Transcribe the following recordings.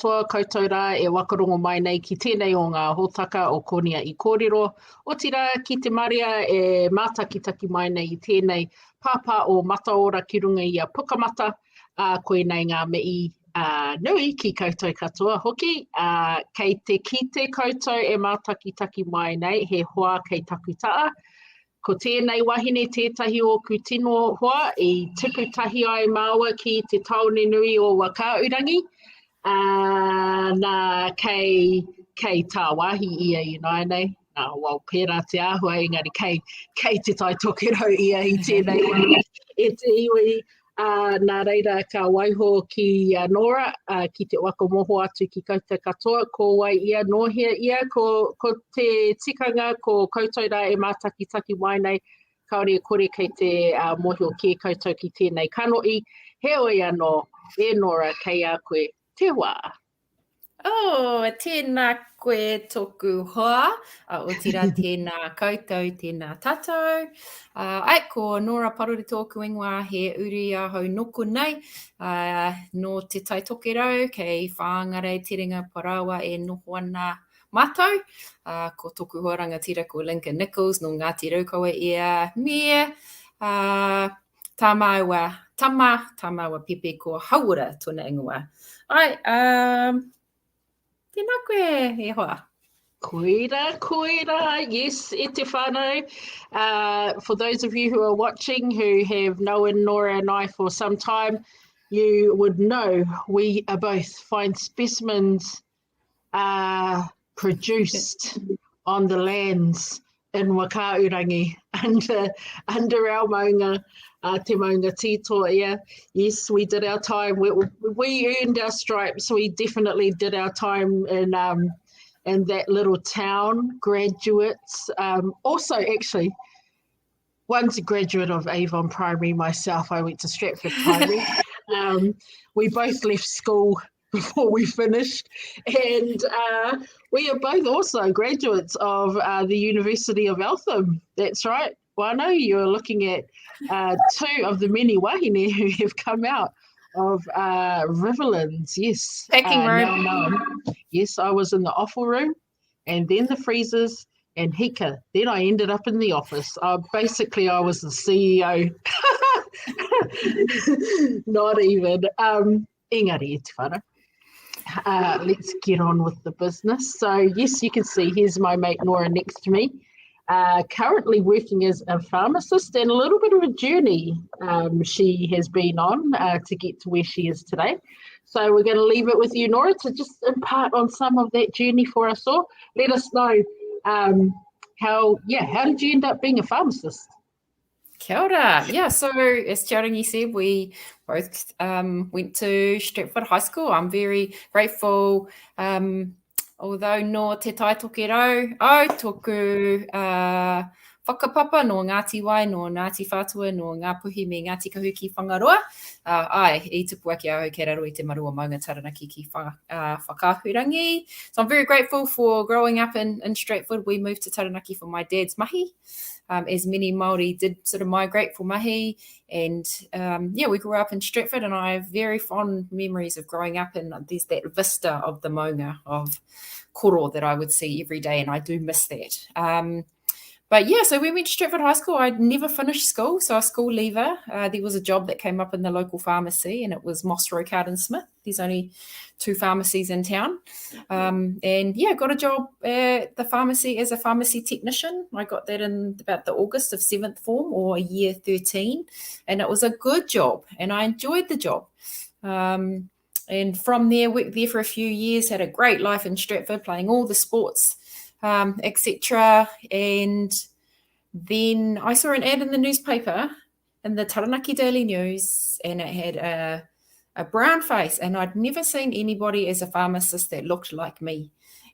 katoa, koutou rā e whakarongo mai nei ki tēnei o ngā hōtaka o Koniahi Kōrero. O tira ki te maria e mātakitaki mai nei I tēnei pāpā o mataora ki runga I a pukamata, koenei ngā mei nui ki koutou katoa hoki. Kei te kite koutou e mātakitaki mai nei, he hoa kei takutaa. Ko tēnei wahine tētahi o ku tino hoa I tukutahi ai māua ki te taone nui o Whakarongo. Nā kei tā wahi ia I nei. Wau pērā te āhua, engari kei te tai tokerau ia I tēnei wā. E te iwi, nā reira ka waiho ki Nora, ki te wakamoho atu ki koutou katoa, ko wai ia nohia ia, ko te tikanga, ko koutou rā e mātakitaki mai nei, kaore kore kei te mohio ki koutou ki tēnei kanoi. He oi anō, e Nora, kei a koe, te wā. Tēnā koe tōku hoa, o tira tēnā koutou, tēnā tātou. Ko Nora paruri tōku ingoa he uri ahau noko nei, no te taitokero, kei whāngare tiringa parawa e noho ana mātou. Ko tōku hoa rangatira ko Norah Nicholls, no Ngāti Raukawa ia mea. Tamaua pepe ko hauora tōna ingoa. Tēnā koe e hoa. Koira, yes, e te whānau. For those of you who are watching who have known Nora and I for some time, you would know we are both fine specimens produced on the lands in Whakarongo under our maunga, te maunga tito, yeah. Yes, we did our time. We earned our stripes. We definitely did our time in that little town. Graduates. Also, actually, one's a graduate of Avon Primary. Myself, I went to Stratford Primary. We both left school before we finished, and we are both also graduates of the University of Eltham. That's right. Well, I know you're looking at two of the many wahine who have come out of Riverlands. Yes. Packing room. Yes, I was in the offal room and then the freezers and hika. Then I ended up in the office. Basically, I was the CEO. Not even. Engari e te whara. Let's get on with the business. So, yes, you can see here's my mate Nora next to me. Currently working as a pharmacist, and a little bit of a journey she has been on to get to where she is today. So we're going to leave it with you, Nora, to just impart on some of that journey for us all. Let us know how did you end up being a pharmacist? Kia ora. Yeah, so as Te Aorangi said, we both went to Stratford High School. I'm very grateful. Although no te taitokero au tōku whakapapa no Ngāti Wai, no Ngāti Whātua, no Ngā Puhi me Ngāti Kahuki Whangaroa. I tupu ake au kei raro I te marua maunga taranaki ki Whakahurangi. So I'm very grateful for growing up in Stratford. We moved to Taranaki for my dad's mahi. As many Māori did sort of migrate for mahi. And we grew up in Stratford, and I have very fond memories of growing up, and there's that vista of the maunga of koro that I would see every day, and I do miss that. So we went to Stratford High School. I'd never finished school, so a school leaver. There was a job that came up in the local pharmacy, and it was Moss Rocard and Smith. There's only 2 pharmacies in town. Got a job at the pharmacy as a pharmacy technician. I got that in about the August of 7th form, or year 13, and it was a good job, and I enjoyed the job. And from there, worked there for a few years, had a great life in Stratford, playing all the sports, etc. And then I saw an ad in the newspaper, in the Taranaki Daily News, and it had a brown face, and I'd never seen anybody as a pharmacist that looked like me.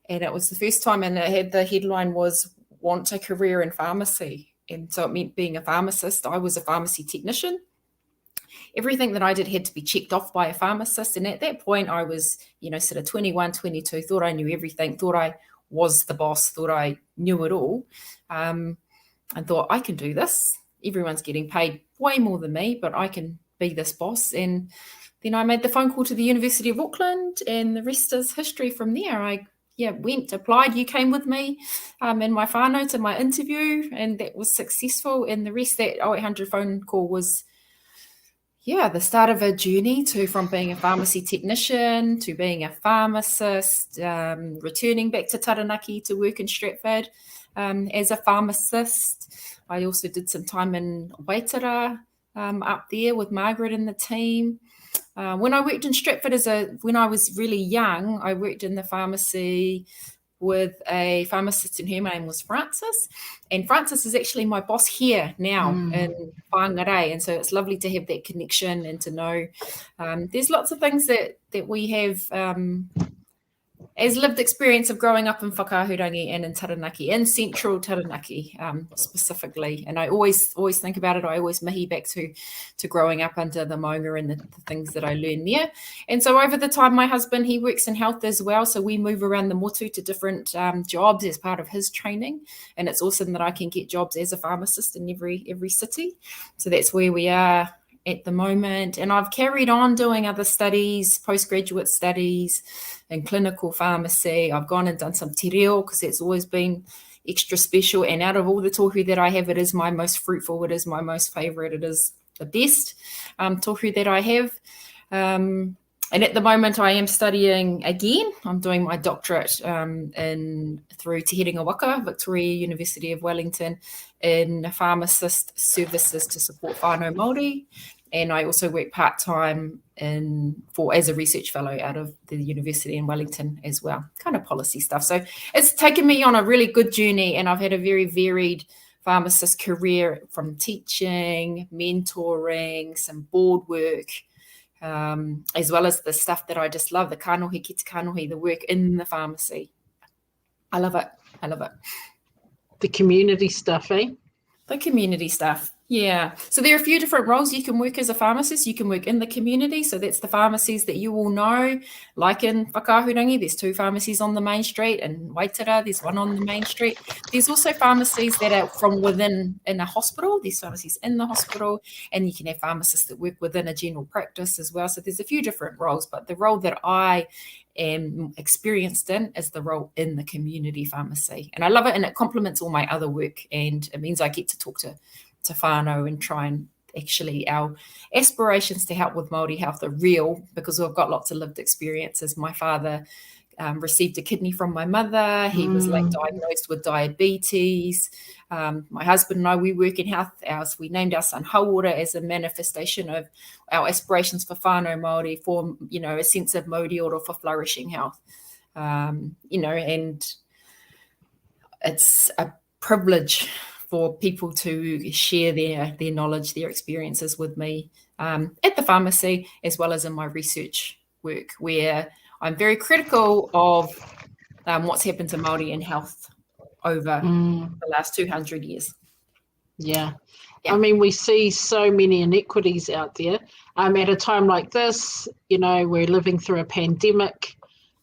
And it was the first time, and it had the headline was, "Want a career in pharmacy." And so it meant being a pharmacist. I was a pharmacy technician. Everything that I did had to be checked off by a pharmacist. And at that point, I was, sort of 21, 22, thought I knew everything, thought I was the boss, thought I knew it all, and thought, I can do this. Everyone's getting paid way more than me, but I can be this boss. And then I made the phone call to the University of Auckland, and the rest is history from there. I went, applied, you came with me in my whānau to my interview, and that was successful. And the rest, that 0800 phone call was, the start of a journey from being a pharmacy technician to being a pharmacist, returning back to Taranaki to work in Stratford as a pharmacist. I also did some time in Waitara up there with Margaret and the team. When I worked in Stratford when I was really young, I worked in the pharmacy with a pharmacist, and her name was Frances. And Frances is actually my boss here now in Whangarei. And so it's lovely to have that connection and to know there's lots of things that we have as lived experience of growing up in Whakarongo and in Taranaki, in central Taranaki specifically. And I always think about it. I always mihi back to growing up under the maunga and the things that I learned there. And so over the time, my husband, he works in health as well. So we move around the motu to different jobs as part of his training. And it's awesome that I can get jobs as a pharmacist in every city. So that's where we are at the moment. And I've carried on doing other studies, postgraduate studies in clinical pharmacy. I've gone and done some te reo because it's always been extra special. And out of all the tohu that I have, it is my most fruitful. It is my most favorite. It is the best tohu that I have. And at the moment, I am studying again. I'm doing my doctorate through Te Herenga Waka, Victoria University of Wellington, in pharmacist services to support whānau Māori. And I also work part-time as a research fellow out of the University in Wellington as well, kind of policy stuff. So it's taken me on a really good journey, and I've had a very varied pharmacist career, from teaching, mentoring, some board work, as well as the stuff that I just love, the kanohi, ki te kanohi, the work in the pharmacy. I love it. The community stuff, eh? The community stuff. Yeah. So there are a few different roles you can work as a pharmacist. You can work in the community. So that's the pharmacies that you all know, like in Whakahurangi, there's 2 pharmacies on the main street. In Waitara, there's 1 on the main street. There's also pharmacies that are from within in a hospital. There's pharmacies in the hospital, and you can have pharmacists that work within a general practice as well. So there's a few different roles, but the role that I am experienced in is the role in the community pharmacy. And I love it, and it complements all my other work, and it means I get to talk to whānau and try and actually, our aspirations to help with Māori health are real, because we've got lots of lived experiences. My father received a kidney from my mother. He was late diagnosed with diabetes. My husband and I, we work in health. We named our son Hauora as a manifestation of our aspirations for whānau Māori, for, a sense of mōreoro for flourishing health. And it's a privilege for people to share their knowledge, their experiences with me at the pharmacy, as well as in my research work, where I'm very critical of what's happened to Māori in health over the last 200 years. Yeah. I mean, we see so many inequities out there. At a time like this, we're living through a pandemic,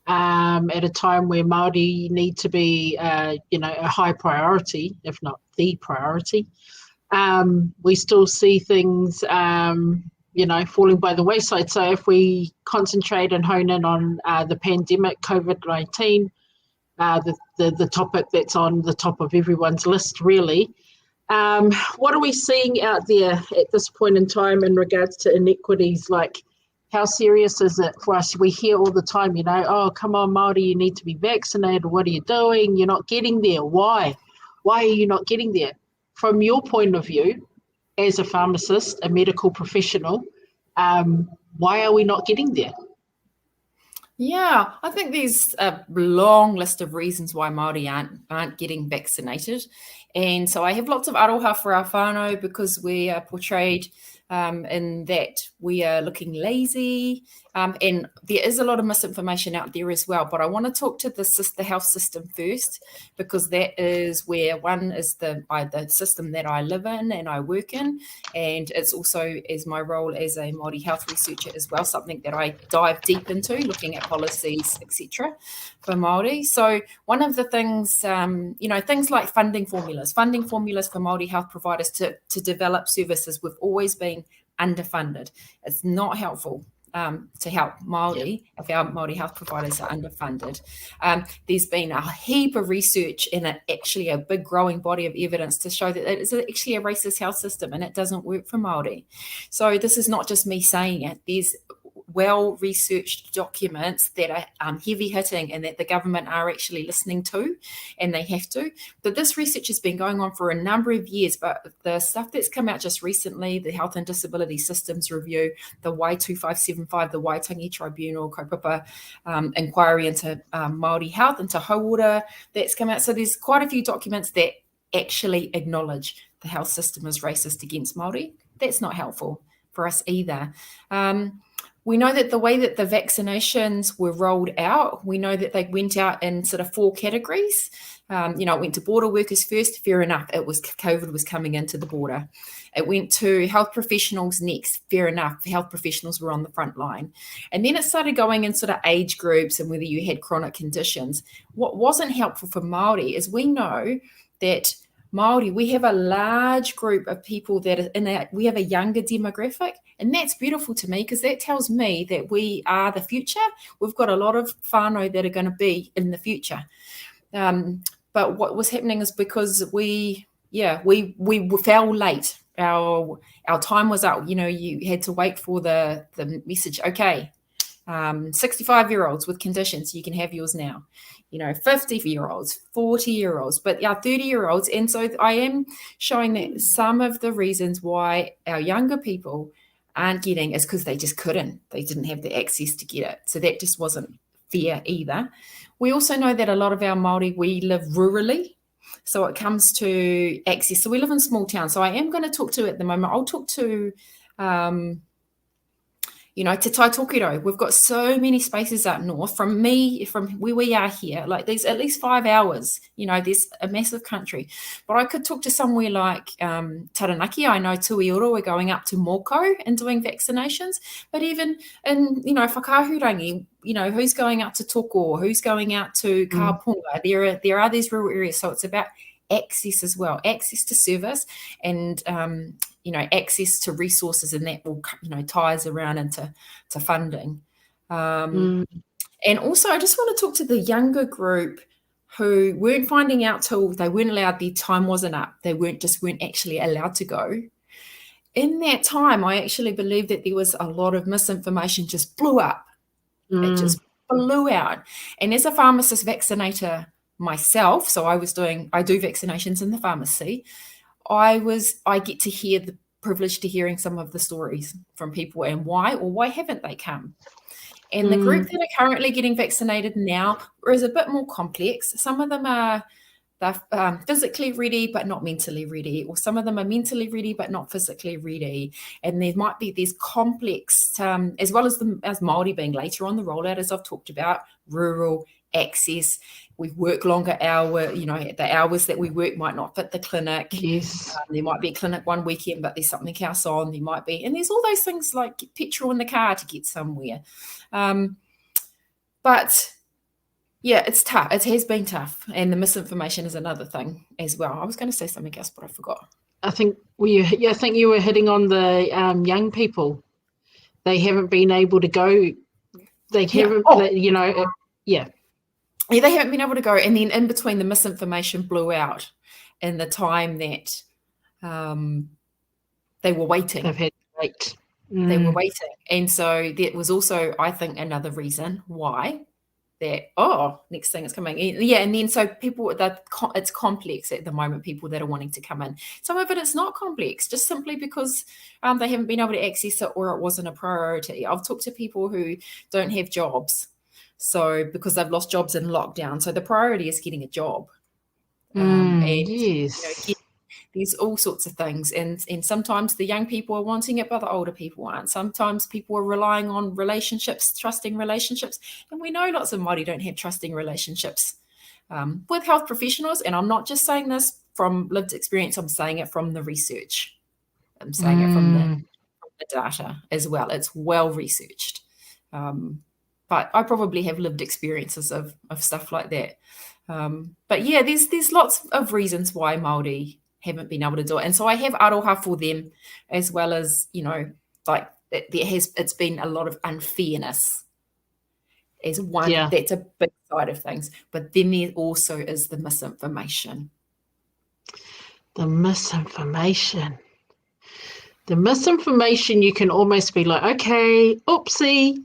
at a time where Māori need to be, a high priority, if not the priority. We still see things, falling by the wayside. So if we concentrate and hone in on the pandemic, COVID-19, the topic that's on the top of everyone's list, really, what are we seeing out there at this point in time in regards to inequities? Like, how serious is it for us? We hear all the time, oh, come on, Māori, you need to be vaccinated. What are you doing? You're not getting there. Why? Why are you not getting there? From your point of view, as a pharmacist, a medical professional, why are we not getting there? Yeah, I think there's a long list of reasons why Māori aren't getting vaccinated. And so I have lots of aroha for our whānau, because we are portrayed in that we are looking lazy. And there is a lot of misinformation out there as well. But I want to talk to the health system first, because that is where one is the system that I live in and I work in. And it's also, as my role as a Māori health researcher as well, something that I dive deep into, looking at policies, etc., for Māori. So one of the things, things like funding formulas for Māori health providers to develop services, we've always been underfunded. It's not helpful. to help Māori, if our Māori health providers are underfunded. There's been a heap of research and actually a big growing body of evidence to show that it is actually a racist health system and it doesn't work for Māori. So this is not just me saying it. There's well-researched documents that are heavy hitting and that the government are actually listening to, and they have to. But this research has been going on for a number of years, but the stuff that's come out just recently, the Health and Disability Systems Review, the Y2575, the Waitangi Tribunal, kaupapa inquiry into Māori health, into hauora, that's come out. So there's quite a few documents that actually acknowledge the health system is racist against Māori. That's not helpful for us either. We know that the way that the vaccinations were rolled out, we know that they went out in sort of 4 categories. It went to border workers first, fair enough. COVID was coming into the border. It went to health professionals next, fair enough. Health professionals were on the front line. And then it started going in sort of age groups and whether you had chronic conditions. What wasn't helpful for Māori is we know that Māori, we have a large group of people that are we have a younger demographic, and that's beautiful to me because that tells me that we are the future. We've got a lot of whānau that are going to be in the future. But what was happening is because we fell late. Our time was up. You had to wait for the message. Okay, 65-year-olds with conditions, you can have yours now. 50-year-olds, 40-year-olds, but 30-year-olds. And so I am showing that some of the reasons why our younger people aren't getting is because they just couldn't. They didn't have the access to get it. So that just wasn't fair either. We also know that a lot of our Māori, we live rurally. So it comes to access. So we live in small towns. So I am going to talk to, at the moment, I'll talk to Te Tōkero. We've got so many spaces up north from where we are here, like there's at least 5 hours, there's a massive country. But I could talk to somewhere like Taranaki. I know Tuioro are going up to Moko and doing vaccinations, but even in, Whakahurangi, who's going out to Toko, who's going out to Kāpunga, there are these rural areas. So it's about access as well, access to service and, access to resources, and that will, ties around into funding. And also I just want to talk to the younger group who weren't finding out till they weren't allowed, their time wasn't up. They weren't actually allowed to go. In that time, I actually believe that there was a lot of misinformation just blew up. It just blew out. And as a pharmacist vaccinator myself, so I do vaccinations in the pharmacy, I get to hear the privilege to hearing some of the stories from people and why haven't they come? And the group that are currently getting vaccinated now is a bit more complex. Some of them they're physically ready but not mentally ready, or some of them are mentally ready but not physically ready. And there might be these complex, as well as Māori being later on the rollout, as I've talked about, rural access. We work longer hours, the hours that we work might not fit the clinic. Yes. There might be a clinic one weekend, but there's something else on. There might be, and there's all those things like petrol in the car to get somewhere. But yeah, it's tough. It has been tough. And the misinformation is another thing as well. I was going to say something else, but I forgot. I think you were hitting on the young people. They haven't been able to go. They haven't, Yeah, they haven't been able to go. And then in between, the misinformation blew out in the time that they were waiting. They've had to wait. They were waiting. And so that was also, I think, another reason why that, next thing is coming in. Yeah, and then so people, it's complex at the moment, people that are wanting to come in. Some of it is not complex, just simply because they haven't been able to access it or it wasn't a priority. I've talked to people who don't have jobs. So because they've lost jobs in lockdown. So the priority is getting a job. Yes. There's all sorts of things. And sometimes the young people are wanting it, but the older people aren't. Sometimes people are relying on relationships, trusting relationships. And we know lots of Māori don't have trusting relationships with health professionals. And I'm not just saying this from lived experience. I'm saying it from the research. I'm saying it from the data as well. It's well researched. But I probably have lived experiences of stuff like that. But yeah, there's lots of reasons why Māori haven't been able to do it. And so I have aroha for them, as well as, like it's been a lot of unfairness as one. Yeah. That's a big side of things. But then there also is the misinformation. The misinformation. The misinformation, you can almost be like, okay, oopsie,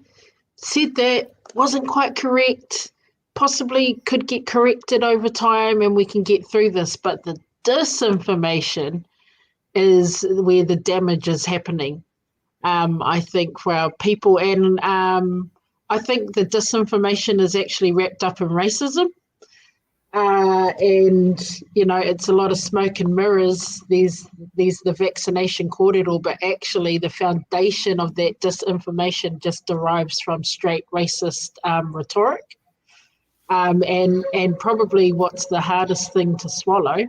said that, wasn't quite correct, possibly could get corrected over time and we can get through this. But the disinformation is where the damage is happening, I think, for our people. And I think the disinformation is actually wrapped up in racism. And, it's a lot of smoke and mirrors. There's the vaccination kōrero, but actually the foundation of that disinformation just derives from straight racist rhetoric. And probably what's the hardest thing to swallow,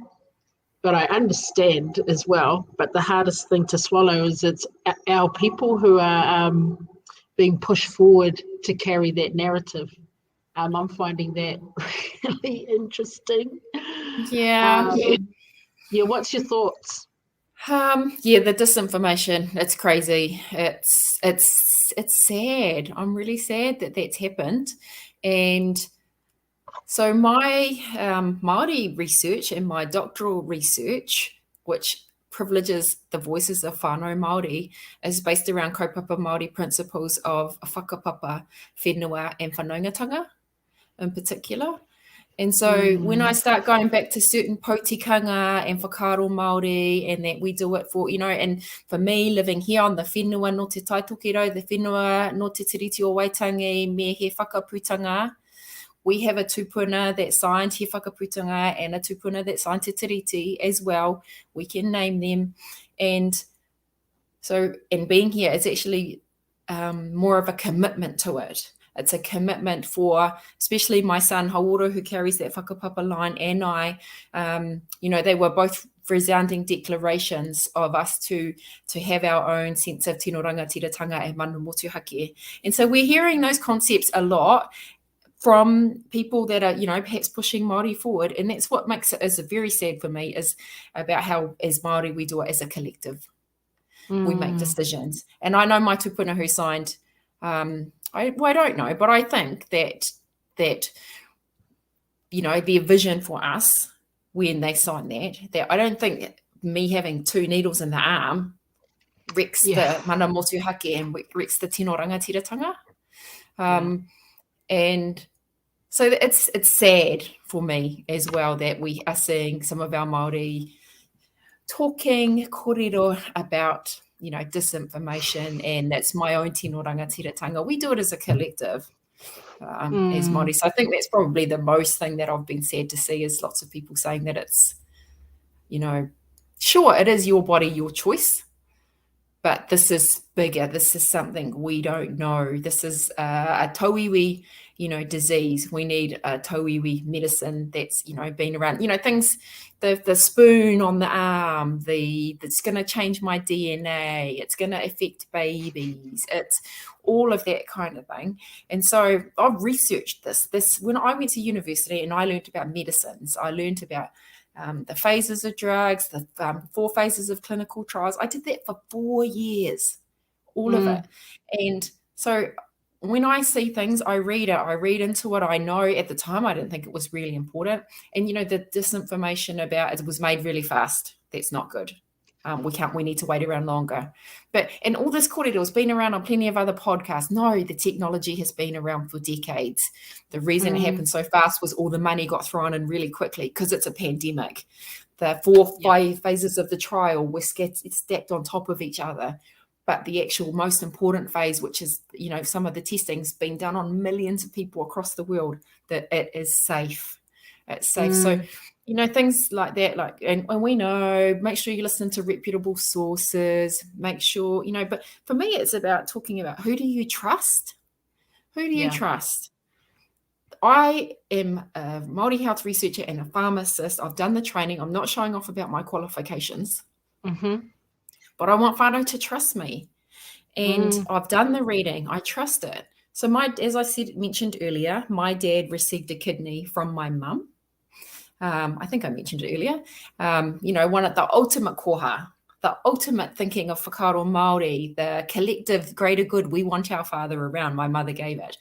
but I understand as well, but the hardest thing to swallow is it's our people who are being pushed forward to carry that narrative. I'm finding that really interesting. Yeah. What's your thoughts? The disinformation, it's crazy. It's sad. I'm really sad that that's happened. And so my Māori research and my doctoral research, which privileges the voices of whānau Māori, is based around kaupapa Māori principles of whakapapa, whenua, and whanaungatanga in particular. And so when I start going back to certain pautikanga and whakaaro Māori, and that we do it for, and for me living here on the whenua no te taitokero, the whenua no te tiriti o Waitangi, me he whakaputanga, we have a tupuna that signed he whakaputanga and a tupuna that signed te tiriti as well. We can name them. And so, and being here, it's actually more of a commitment to it. It's a commitment for, especially my son, Haoro, who carries that whakapapa line, and I, they were both resounding declarations of us to have our own sense of tino rangatiratanga and mana motuhake. And so we're hearing those concepts a lot from people that are, perhaps pushing Māori forward. And that's what makes it is very sad for me, is about how as Māori we do it as a collective. We make decisions. And I know my tupuna who signed, I don't know, but I think that their vision for us when they signed that I don't think me having 2 needles in the arm wrecks the mana motuhake and wrecks the tino rangatiratanga. And so it's sad for me as well that we are seeing some of our Māori talking kōrero about, disinformation, and that's my own tino rangatiratanga. We do it as a collective as Māori. So I think that's probably the most thing that I've been sad to see, is lots of people saying that it's, sure, it is your body, your choice, but this is bigger. This is something we don't know. This is a tauiui, disease. We need a tauiui medicine that's, been around, things, the spoon on the arm, that's going to change my DNA. It's going to affect babies. It's all of that kind of thing. And so I've researched this when I went to university, and I learned about medicines. I learned about the phases of drugs, the 4 phases of clinical trials. I did that for 4 years, all of it. And so when I see things, I read it. I read into it. I know at the time I didn't think it was really important. And, the disinformation about it was made really fast. That's not good. We need to wait around longer. And all this kōrero has been around on plenty of other podcasts. No, the technology has been around for decades. The reason it happened so fast was all the money got thrown in really quickly because it's a pandemic. The 4 phases of the trial were stacked on top of each other. But the actual most important phase, which is, some of the testing's been done on millions of people across the world, that it is safe. It's safe. So, things like that, and we know, make sure you listen to reputable sources, make sure, but for me, it's about talking about who do you trust? Who do you trust? I am a Māori health researcher and a pharmacist. I've done the training. I'm not showing off about my qualifications. But I want whānau to trust me. And I've done the reading. I trust it. So as I mentioned earlier, my dad received a kidney from my mum. I think I mentioned it earlier. One of the ultimate koha, the ultimate thinking of whakaaro Māori, the collective greater good, we want our father around, my mother gave it.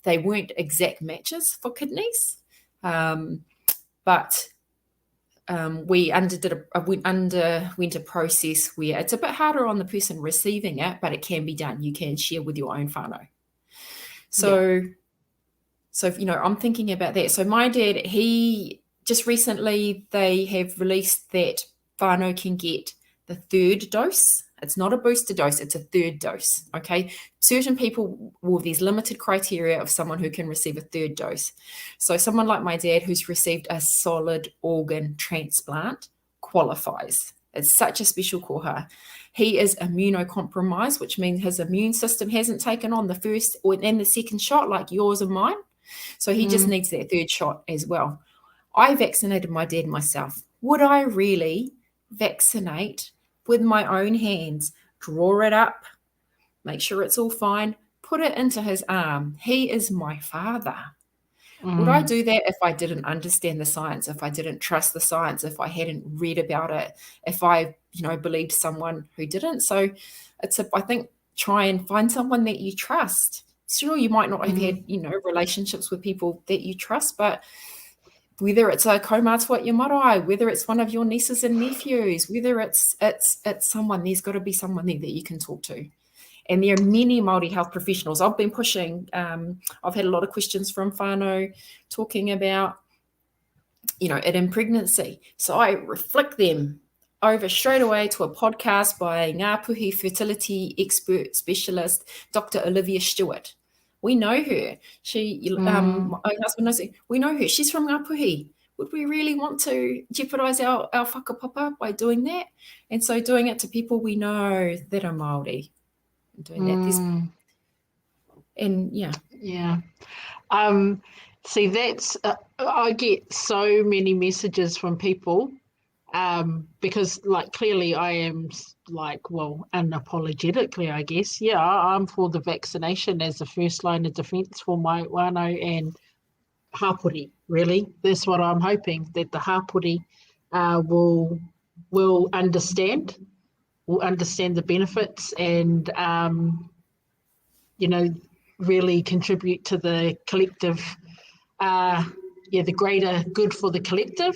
They weren't exact matches for kidneys, but we went a process where it's a bit harder on the person receiving it, but it can be done. You can share with your own whānau. So, I'm thinking about that. So my dad, he just recently, they have released that whānau can get the third dose. It's not a booster dose, it's a third dose, okay? Certain people, there's limited criteria of someone who can receive a third dose. So someone like my dad who's received a solid organ transplant qualifies. It's such a special koha. He is immunocompromised, which means his immune system hasn't taken on the first and the second shot like yours and mine. So he just needs that third shot as well. I vaccinated my dad myself. Would I really vaccinate with my own hands, draw it up, make sure it's all fine, put it into his arm? He is my father. Would I do that if I didn't understand the science, if I didn't trust the science, if I hadn't read about it, if I, believed someone who didn't? So I think, try and find someone that you trust. Sure, you might not have had, relationships with people that you trust, but whether it's a kaumātua i marae, whether it's one of your nieces and nephews, whether it's someone, there's got to be someone there that you can talk to. And there are many Māori health professionals. I've been pushing, I've had a lot of questions from whānau talking about, it in pregnancy. So I reflect them over straight away to a podcast by Ngāpuhi fertility expert specialist, Dr. Olivia Stewart. We know her. My husband knows her. We know her. She's from Ngāpuhi. Would we really want to jeopardise our whakapapa by doing that? And so doing it to people we know that are Māori. Doing that. Yeah. See, that's I get so many messages from people because, clearly I am unapologetically, I guess. Yeah, I'm for the vaccination as the first line of defence for my whānau and hapori, really. That's what I'm hoping, that the hapori will understand the benefits and, really contribute to the collective, the greater good for the collective.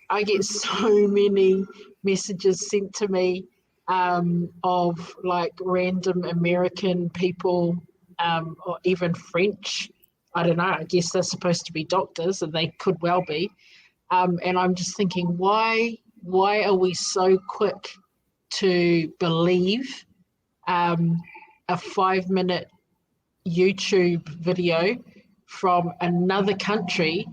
I get so many messages sent to me of random American people or even French. I don't know, I guess they're supposed to be doctors and they could well be. And I'm just thinking, why are we so quick to believe a 5-minute YouTube video from another country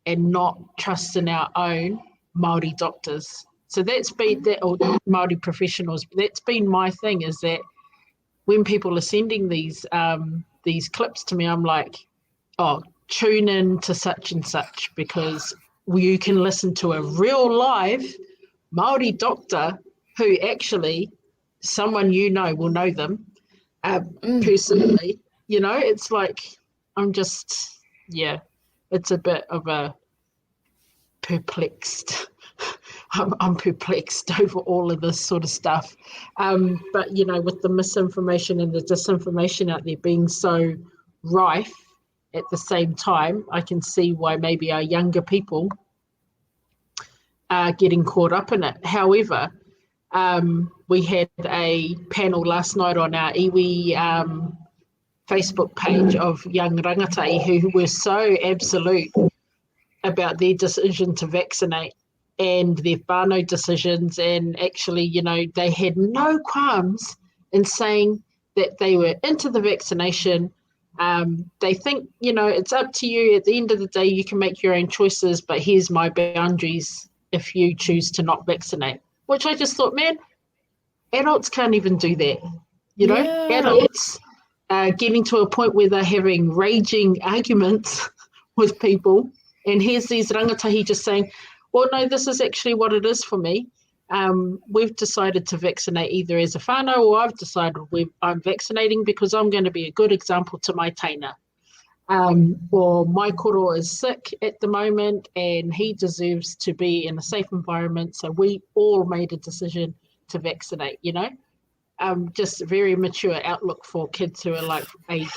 and not trust in our own Māori doctors? So that's been or Māori professionals. That's been my thing, is that when people are sending these clips to me, I'm like, oh, tune in to such and such, because you can listen to a real live Māori doctor who actually someone will know them personally. It's like, I'm just, it's a bit of a perplexed. I'm perplexed over all of this sort of stuff. But, with the misinformation and the disinformation out there being so rife at the same time, I can see why maybe our younger people are getting caught up in it. However, we had a panel last night on our iwi Facebook page of young rangatai who were so absolute about their decision to vaccinate and their whānau decisions, and actually, they had no qualms in saying that they were into the vaccination. They think, it's up to you. At the end of the day, you can make your own choices, but here's my boundaries if you choose to not vaccinate. Which I just thought, man, adults can't even do that. Adults getting to a point where they're having raging arguments with people, and here's these rangatahi just saying, well, no, this is actually what it is for me. We've decided to vaccinate either as a whānau, or I've decided I'm vaccinating because I'm going to be a good example to my taina. Or my koro is sick at the moment and he deserves to be in a safe environment. So we all made a decision to vaccinate, you know? Just a very mature outlook for kids who are like age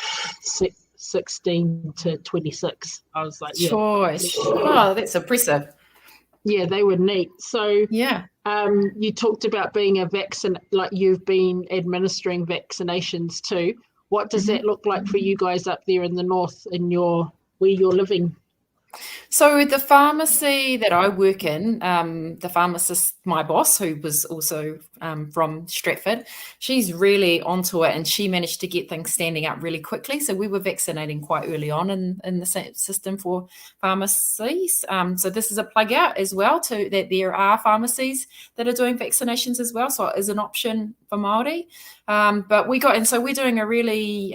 16 to 26. I was like, yeah. Oh, that's impressive. Yeah, they were neat. So yeah, you talked about being a like you've been administering vaccinations too. What does that look like for you guys up there in the north in where you're living? So the pharmacy that I work in, the pharmacist, my boss, who was also from Stratford, she's really onto it, and she managed to get things standing up really quickly. So we were vaccinating quite early on in the system for pharmacies. So this is a plug out as well to that there are pharmacies that are doing vaccinations as well. So it is an option for Māori. But we're doing a really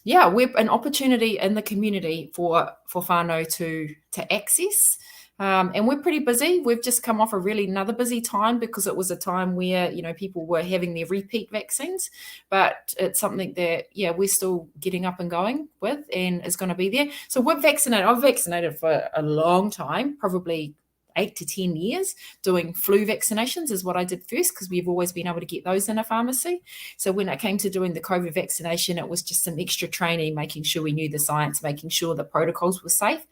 we're an opportunity in the community for whānau to access. And we're pretty busy. We've just come off another busy time because it was a time where, people were having their repeat vaccines, but it's something that, we're still getting up and going with and is going to be there. So I've vaccinated for a long time, probably 8 to 10 years. Doing flu vaccinations is what I did first because we've always been able to get those in a pharmacy. So when it came to doing the COVID vaccination, it was just some extra training, making sure we knew the science, making sure the protocols were safe.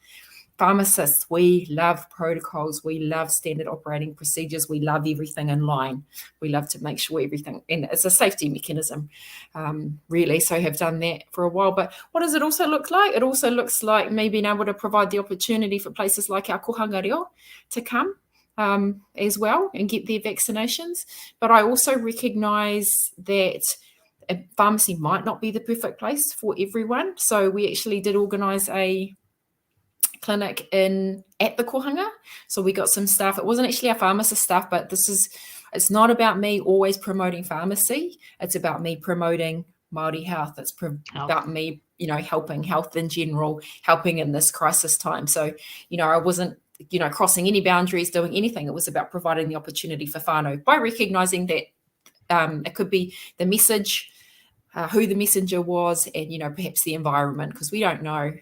Pharmacists, we love protocols. We love standard operating procedures. We love everything in line. We love to make sure everything, and it's a safety mechanism, really. So I have done that for a while. But what does it also look like? It also looks like me being able to provide the opportunity for places like our kohanga reo to come as well and get their vaccinations. But I also recognise that a pharmacy might not be the perfect place for everyone. So we actually did organise a clinic at the kohanga. So we got some staff. It wasn't actually our pharmacist staff, but it's not about me always promoting pharmacy. It's about me promoting Māori health. It's about me, helping health in general, helping in this crisis time. So, I wasn't, crossing any boundaries, doing anything. It was about providing the opportunity for whānau by recognising that it could be the message, who the messenger was, and, perhaps the environment, because we don't know,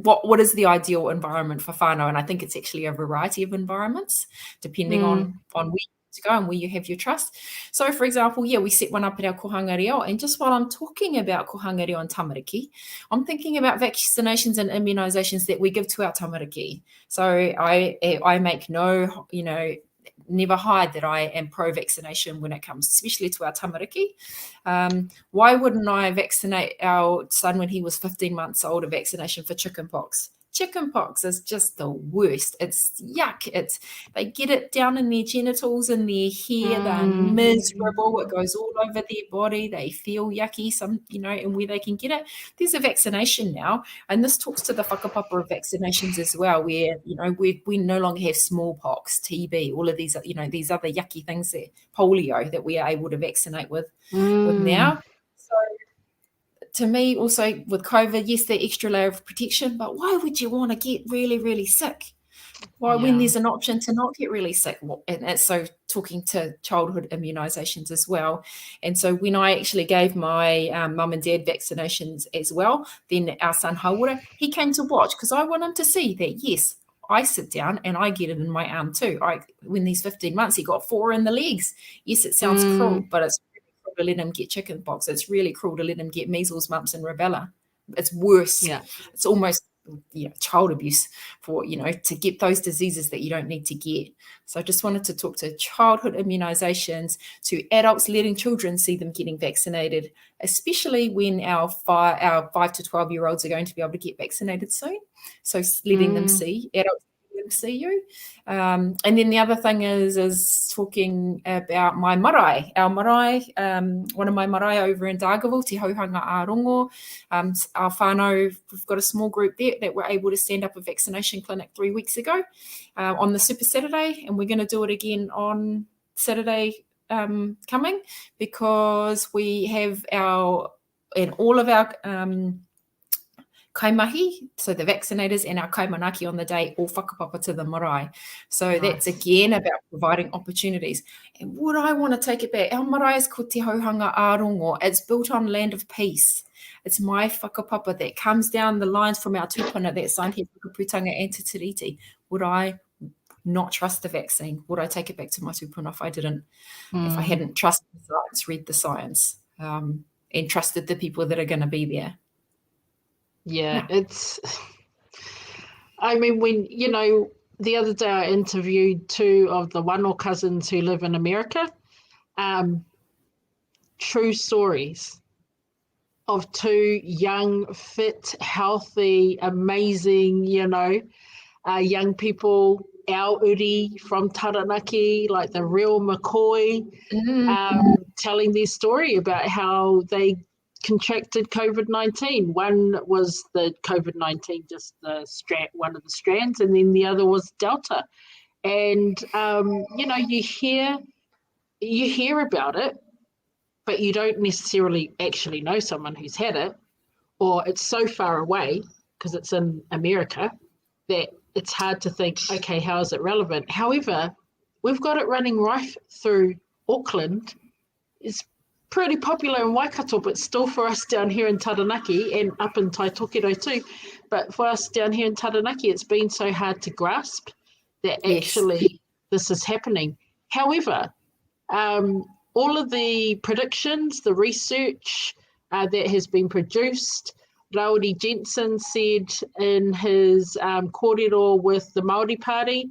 what is the ideal environment for whānau? And I think it's actually a variety of environments, depending on where you to go and where you have your trust. So, for example, we set one up at our kohanga reo. And just while I'm talking about kohanga reo and tamariki, I'm thinking about vaccinations and immunisations that we give to our tamariki. So I make no, never hide that I am pro-vaccination when it comes, especially to our tamariki. Why wouldn't I vaccinate our son when he was 15 months old, a vaccination for chickenpox? Chickenpox is just the worst. It's yuck. They get it down in their genitals and their hair. They're miserable. It goes all over their body. They feel yucky, and where they can get it. There's a vaccination now, and this talks to the whakapapa of vaccinations as well, where, we no longer have smallpox, TB, all of these, these other yucky things, that polio, that we are able to vaccinate with now. So, to me, also with COVID, yes, the extra layer of protection, but why would you want to get really, really sick? Why, when there's an option to not get really sick? And so talking to childhood immunisations as well. And so when I actually gave my mum and dad vaccinations as well, then our son Hawara, he came to watch because I want him to see that, yes, I sit down and I get it in my arm too. When he's 15 months, he got 4 in the legs. Yes, it sounds cruel, but it's to let him get chickenpox. It's really cruel to let him get measles, mumps, and rubella. It's worse. Yeah. It's almost child abuse for, to get those diseases that you don't need to get. So I just wanted to talk to childhood immunisations, to adults letting children see them getting vaccinated, especially when our 5 to 12-year-olds are going to be able to get vaccinated soon. So letting them see, adults see you. And then the other thing is talking about my marae. Our marae, one of my marae over in Dargaville, Te Aorangi Dillon, our whānau, we've got a small group there that were able to stand up a vaccination clinic 3 weeks ago on the Super Saturday, and we're going to do it again on Saturday coming, because we have all of our kaimahi, so the vaccinators, and our kaimanaki on the day all whakapapa to the marae. So that's again about providing opportunities. And would I want to take it back? Our marae is called Te Aorangi. It's built on land of peace. It's my whakapapa that comes down the lines from our tūpuna that signed here whakaputanga and te tiriti. Would I not trust the vaccine? Would I take it back to my tupuna if I didn't? If I hadn't trusted the science, read the science, and trusted the people that are going to be there? Yeah, it's, I mean, when, you know, the other day I interviewed two of the wano cousins who live in America. True stories of two young, fit, healthy, amazing, you know, young people, our uri from Taranaki, like the real McCoy, telling their story about how they contracted COVID-19. One was the COVID-19, just the one of the strands, and then the other was Delta. And, you know, you hear about it, but you don't necessarily actually know someone who's had it, or it's so far away because it's in America that it's hard to think, okay, how is it relevant? However, we've got it running right through Auckland. It's pretty popular in Waikato, but still for us down here in Taranaki and up in Taitokero too. But for us down here in Taranaki, it's been so hard to grasp that actually this is happening. However, all of the predictions, the research that has been produced, Rauri Jensen said in his kōrero with the Māori Party,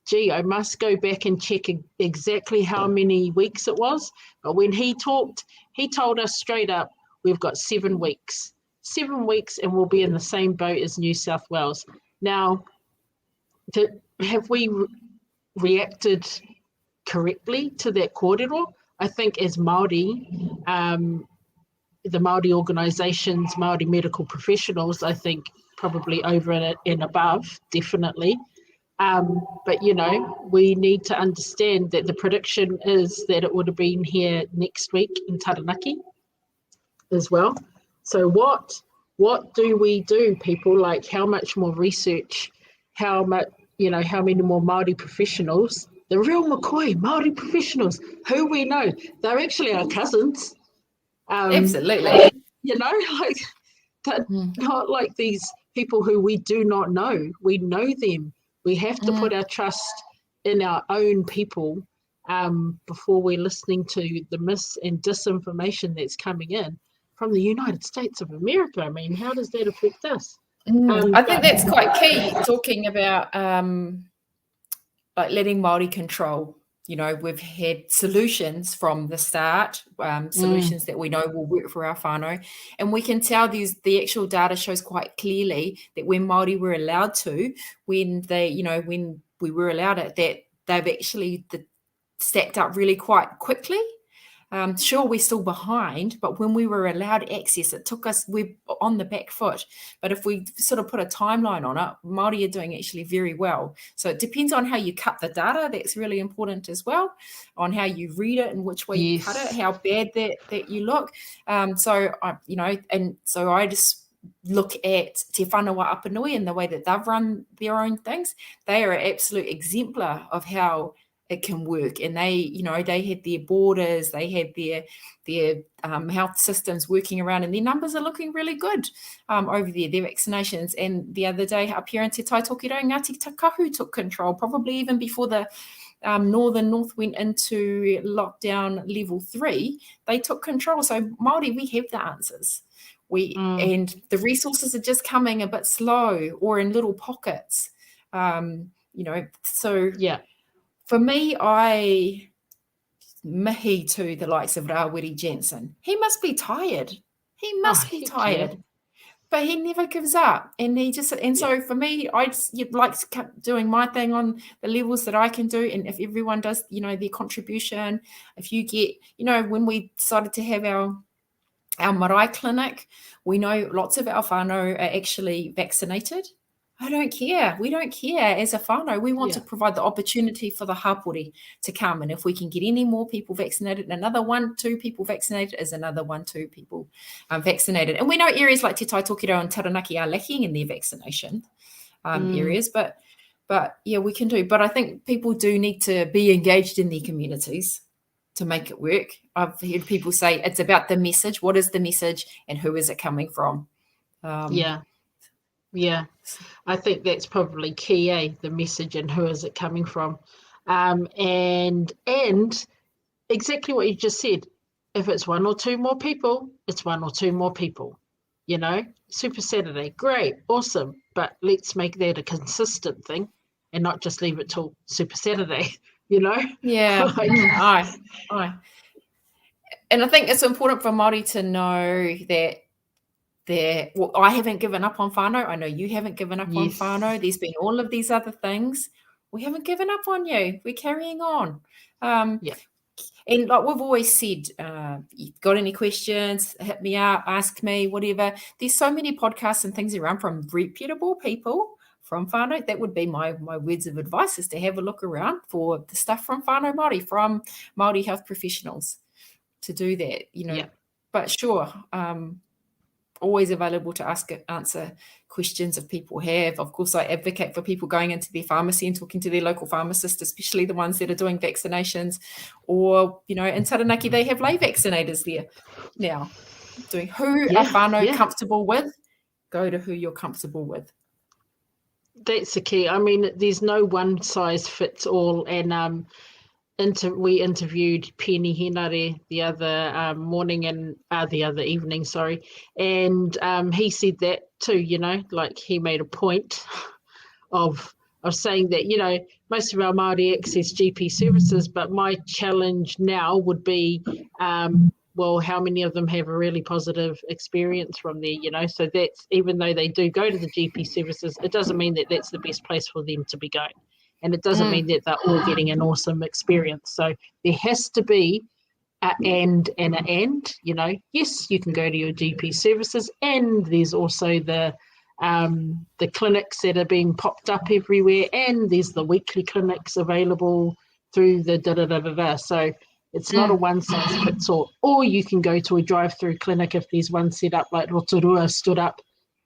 gee, I must go back and check exactly how many weeks it was. But when he talked, he told us straight up, we've got 7 weeks. 7 weeks and we'll be in the same boat as New South Wales. Now, have we reacted correctly to that kōrero? I think as Māori, the Māori organisations, Māori medical professionals, I think probably over and above, definitely. But, you know, we need to understand that the prediction is that it would have been here next week in Taranaki as well. So what do we do, people? Like, how much more research, how much, you know, how many more Māori professionals, the real McCoy Māori professionals, who we know, they're actually our cousins. Absolutely. You know, like, but not like these people who we do not know. We know them. We have to put our trust in our own people before we're listening to the mis and disinformation that's coming in from the United States of America. I mean, how does that affect us? I think that's quite key, talking about like letting Māori control. You know, we've had solutions from the start, solutions that we know will work for our whānau. And we can tell the actual data shows quite clearly that when Māori were allowed to, when we were allowed it, that they've actually stacked up really quite quickly. Sure, we're still behind, but when we were allowed access, it took us, we're on the back foot. But if we sort of put a timeline on it, Māori are doing actually very well. So it depends on how you cut the data. That's really important as well, on how you read it and which way you cut it, how bad that you look. So I just look at Te Whanau Apanui and the way that they've run their own things. They are an absolute exemplar of how it can work. And they had their borders, they had their health systems working around, and their numbers are looking really good over there, their vaccinations. And the other day up here in Te Taitokero, Ngāti Takahu took control, probably even before the Northern North went into lockdown level 3, they took control. So Māori, we have the answers. And the resources are just coming a bit slow or in little pockets. For me, I mahi to the likes of Rauri Jensen. He must be tired. He must be tired. Yeah. But he never gives up. So for me, I just like to keep doing my thing on the levels that I can do. And if everyone does, their contribution, if you get, when we decided to have our marae clinic, we know lots of our whānau are actually vaccinated. I don't care. We don't care as a whānau. We want to provide the opportunity for the hapori to come. And if we can get any more people vaccinated, another 1-2 people vaccinated is another 1-2 people vaccinated. And we know areas like Te Taitokero and Taranaki are lacking in their vaccination areas. But yeah, we can do. But I think people do need to be engaged in their communities to make it work. I've heard people say it's about the message. What is the message and who is it coming from? Yeah, I think that's probably key, the message and who is it coming from. And exactly what you just said. If it's one or two more people, it's one or two more people. You know, Super Saturday, great, awesome. But let's make that a consistent thing and not just leave it till Super Saturday, you know? Yeah, aye. And I think it's important for Māori to know that well, I haven't given up on whānau. I know you haven't given up on whānau. There's been all of these other things. We haven't given up on you. We're carrying on. And like we've always said, you've got any questions, hit me up, ask me, whatever. There's so many podcasts and things around from reputable people from whānau. That would be my words of advice, is to have a look around for the stuff from whānau Māori, from Māori health professionals, to do that, you know. But sure, always available to answer questions if people have. Of course, I advocate for people going into their pharmacy and talking to their local pharmacist, especially the ones that are doing vaccinations, or, you know, in Taranaki, they have lay vaccinators there now. Doing who are whānau comfortable with, go to who you're comfortable with. That's the key. I mean, there's no one size fits all. And we interviewed Penny Henare the other morning and the other evening, and he said that too, you know, like he made a point of saying that, you know, most of our Māori access GP services, but my challenge now would be, well, how many of them have a really positive experience from there, you know? So that's, even though they do go to the GP services, it doesn't mean that that's the best place for them to be going. And it doesn't mean that they're all getting an awesome experience. So there has to be an and, you know. Yes, you can go to your GP services, and there's also the clinics that are being popped up everywhere, and there's the weekly clinics available through the da-da-da-da-da. So it's not a one-size-fits-all. Or you can go to a drive-through clinic if there's one set up, like Rotorua stood up,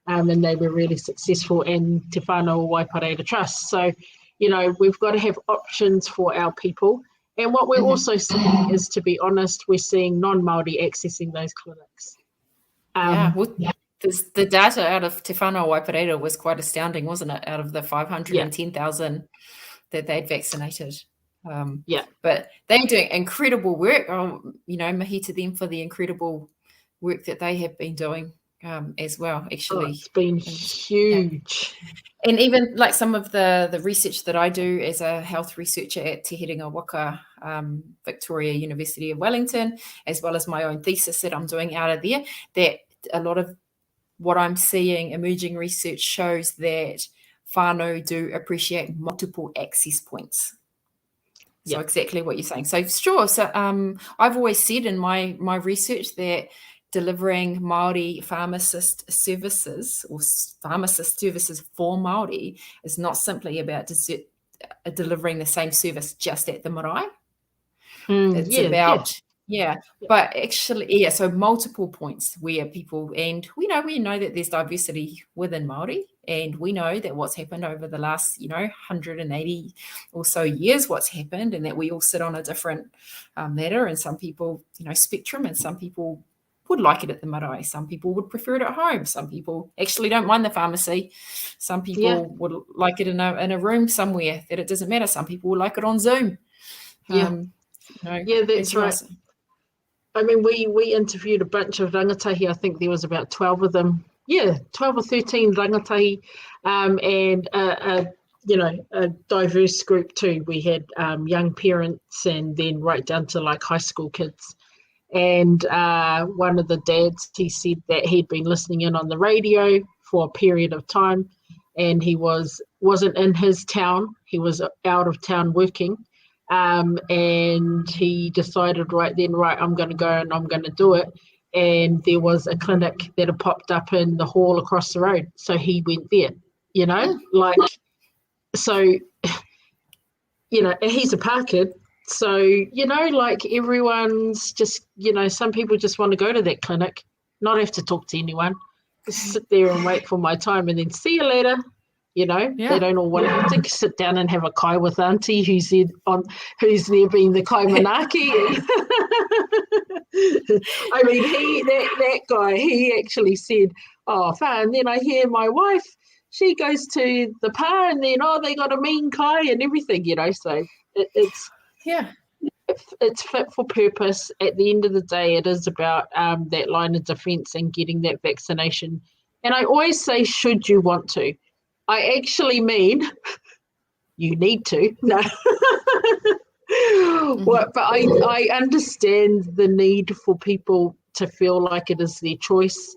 and they were really successful, and Te Whānau Waipareira Trust. So, you know, we've got to have options for our people. And what we're also seeing is, to be honest, we're seeing non-Māori accessing those clinics. The data out of Te Whānau Waipareira was quite astounding, wasn't it? Out of the 510,000 that they'd vaccinated. But they're doing incredible work. You know, mahi to them for the incredible work that they have been doing as well, actually. It's been huge. And even like some of the research that I do as a health researcher at Te Herenga Waka, Victoria University of Wellington, as well as my own thesis that I'm doing out of there, that a lot of what I'm seeing, emerging research shows that whānau do appreciate multiple access points. So exactly what you're saying. So sure. So I've always said in my research that delivering Māori pharmacist services or pharmacist services for Māori is not simply about delivering the same service just at the marae. It's about but actually, so multiple points where people, and we know that there's diversity within Māori, and we know that what's happened over the last, 180 or so years, what's happened, and that we all sit on a different ladder, and some people, spectrum, and some people would like it at the marae. Some people would prefer it at home. Some people actually don't mind the pharmacy. Some people would like it in a room somewhere that it doesn't matter. Some people would like it on Zoom. That's right. I mean, we interviewed a bunch of rangatahi. I think there was about 12 of them. 12 or 13 rangatahi, and a diverse group too. We had young parents, and then right down to like high school kids. And one of the dads, he said that he'd been listening in on the radio for a period of time, and he wasn't in his town. He was out of town working. And he decided I'm going to go and I'm going to do it. And there was a clinic that had popped up in the hall across the road. So he went there, so, he's a pā kid. So, everyone's just, some people just want to go to that clinic, not have to talk to anyone, just sit there and wait for my time and then see you later. You know, they don't all want to sit down and have a kai with Auntie who's there being the kai manaki. I mean, that guy, he actually said, "Oh, fine." And then I hear my wife, she goes to the pa, and then they got a mean kai and everything, you know. So it's fit for purpose. At the end of the day, it is about that line of defence and getting that vaccination. And I always say, should you want to? I actually mean you need to. No. Well, but I understand the need for people to feel like it is their choice.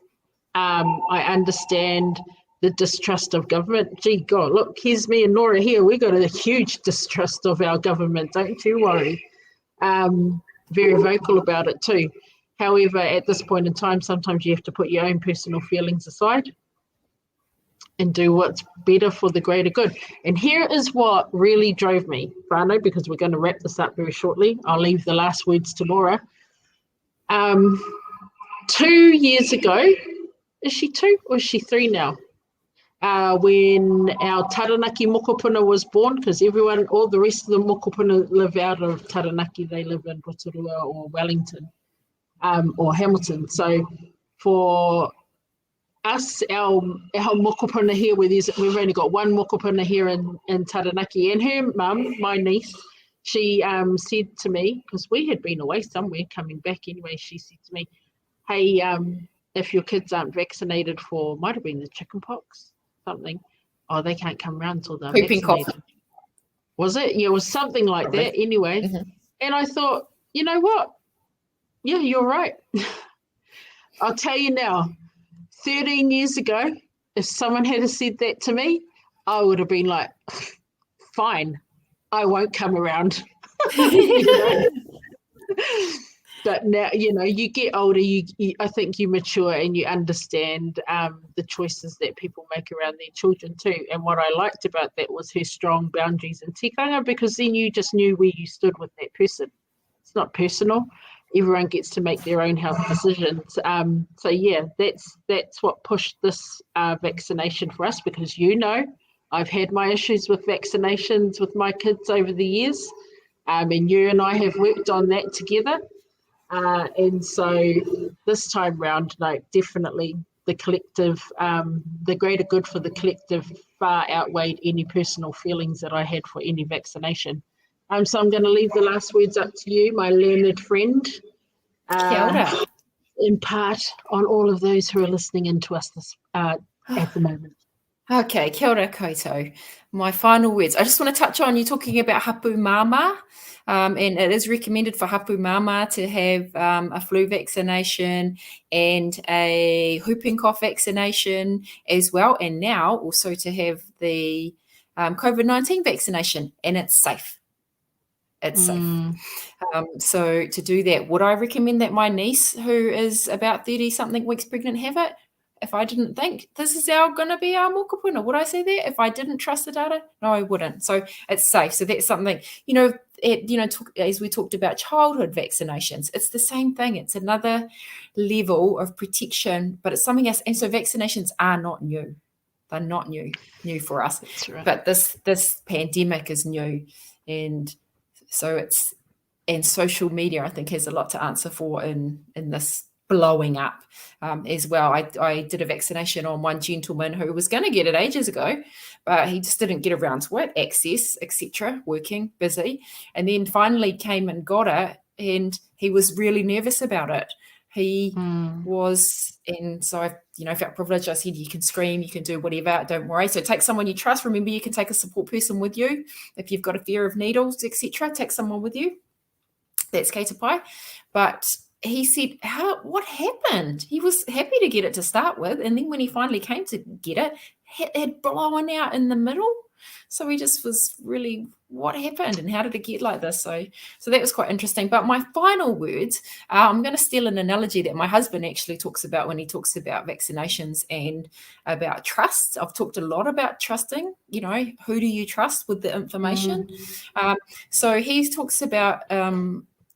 I understand the distrust of government. Gee, God, look, here's me and Nora here. We got a huge distrust of our government. Don't you worry. Very vocal about it too. However, at this point in time, sometimes you have to put your own personal feelings aside and do what's better for the greater good. And here is what really drove me, Whānau, because we're going to wrap this up very shortly. I'll leave the last words to Nora. 2 years ago, is she 2 or is she 3 now? When our Taranaki mokopuna was born, because all the rest of the mokopuna live out of Taranaki, they live in Rotorua or Wellington or Hamilton. So for us, our mokopuna here, we've only got one mokopuna here in Taranaki, and her mum, my niece, she said to me, because we had been away somewhere, coming back anyway, she said to me, hey, if your kids aren't vaccinated for, might have been the chicken pox, something, they can't come around until they're vaccinated. Cough. Was it? Yeah, it was something like that anyway. Mm-hmm. And I thought, you know what? Yeah, you're right. I'll tell you now, 13 years ago, if someone had said that to me, I would have been like, fine, I won't come around. But now, you get older, I think you mature and you understand the choices that people make around their children too. And what I liked about that was her strong boundaries and tikanga, because then you just knew where you stood with that person. It's not personal. Everyone gets to make their own health decisions. So yeah, that's what pushed this vaccination for us, because I've had my issues with vaccinations with my kids over the years, and you and I have worked on that together. And so this time round, definitely the collective, the greater good for the collective far outweighed any personal feelings that I had for any vaccination. So I'm going to leave the last words up to you, my learned friend. Kia ora. Impart on all of those who are listening in to us at the moment. Okay, kia ora koutou. My final words. I just want to touch on you talking about hapu mama, and it is recommended for hapu mama to have a flu vaccination and a whooping cough vaccination as well, and now also to have the COVID-19 vaccination, and it's safe. It's safe. So to do that, would I recommend that my niece, who is about 30-something weeks pregnant, have it? If I didn't think this is going to be our mokopuna, would I say that? If I didn't trust the data? No, I wouldn't. So it's safe. So that's something, as we talked about childhood vaccinations, it's the same thing. It's another level of protection, but it's something else. And so vaccinations are not new. They're not new for us. That's right. But this pandemic is new. And so and social media, I think, has a lot to answer for in this blowing up as well. I did a vaccination on one gentleman who was going to get it ages ago, but he just didn't get around to it, access, etc., working, busy, and then finally came and got it, and he was really nervous about it. He was, and so I felt privileged. I said, you can scream, you can do whatever, don't worry. So take someone you trust. Remember, you can take a support person with you. If you've got a fear of needles, etc., take someone with you. That's Kei Te Pai. But he said, what happened? He was happy to get it to start with. And then when he finally came to get it, it had blown out in the middle. So he just was really, what happened and how did it get like this? So that was quite interesting. But my final words, I'm going to steal an analogy that my husband actually talks about when he talks about vaccinations and about trust. I've talked a lot about trusting, who do you trust with the information? So he talks about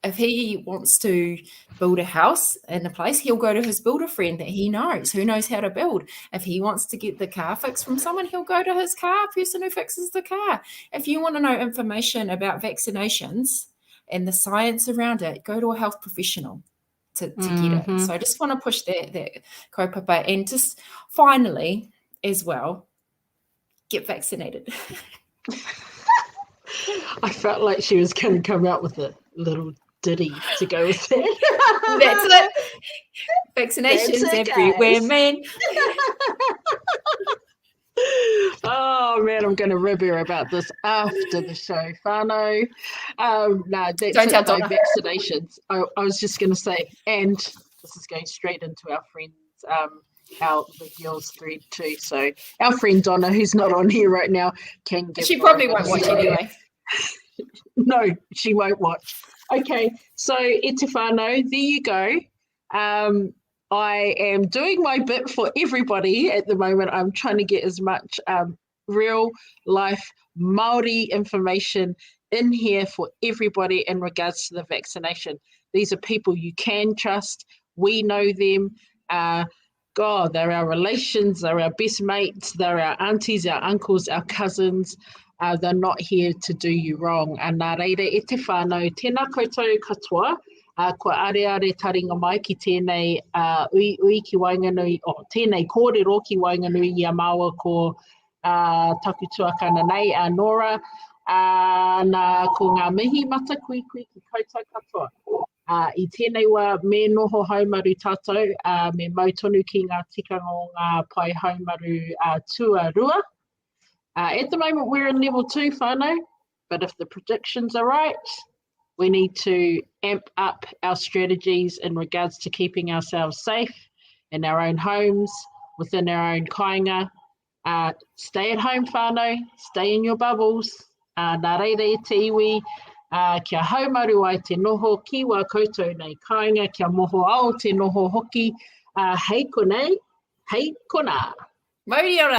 if he wants to build a house in a place, he'll go to his builder friend that he knows, who knows how to build. If he wants to get the car fixed from someone, he'll go to his car person who fixes the car. If you want to know information about vaccinations and the science around it, go to a health professional to get it. So I just want to push that kaupapa. And just finally, as well, get vaccinated. I felt like she was going to come out with a little ditty to go with it. That's it. Vaccinations That's it, everywhere, guys. man. Oh man, I'm going to rib her about this after the show, whānau. No, that's Don't tell it by Donna. vaccinations. I was just going to say, and this is going straight into our friends, the girls thread too. So our friend Donna, who's not on here right now, can give. She probably won't watch anyway. No, she won't watch. Okay, so e te whānau, there you go. I am doing my bit for everybody at the moment. I'm trying to get as much real life Māori information in here for everybody in regards to the vaccination. These are people you can trust. We know them. God, they're our relations, they're our best mates, they're our aunties, our uncles, our cousins. They're not here to do you wrong. Nā reira, e te whānau, tēnā koutou katoa, kua are taringa mai ki tēnei uiui ki waenganui, tēnei kōrero ki waenganui i a māua ko taku tuakana nei, Nora, ko ngā mihi mata kui ki koutou katoa. I tēnei wā me noho haumaru tātou, me mautonu ki ngā tikanga o ngā pai haumaru tuarua. At the moment, we're in level 2, whānau, but if the predictions are right, we need to amp up our strategies in regards to keeping ourselves safe in our own homes, within our own kāinga. Stay at home, whānau, stay in your bubbles. Nā reira e te iwi, kia haumaru ai te noho, ki wā koutou nei kāinga, kia moho ao te noho hoki. Hei konei, hei kona. Mauri ora.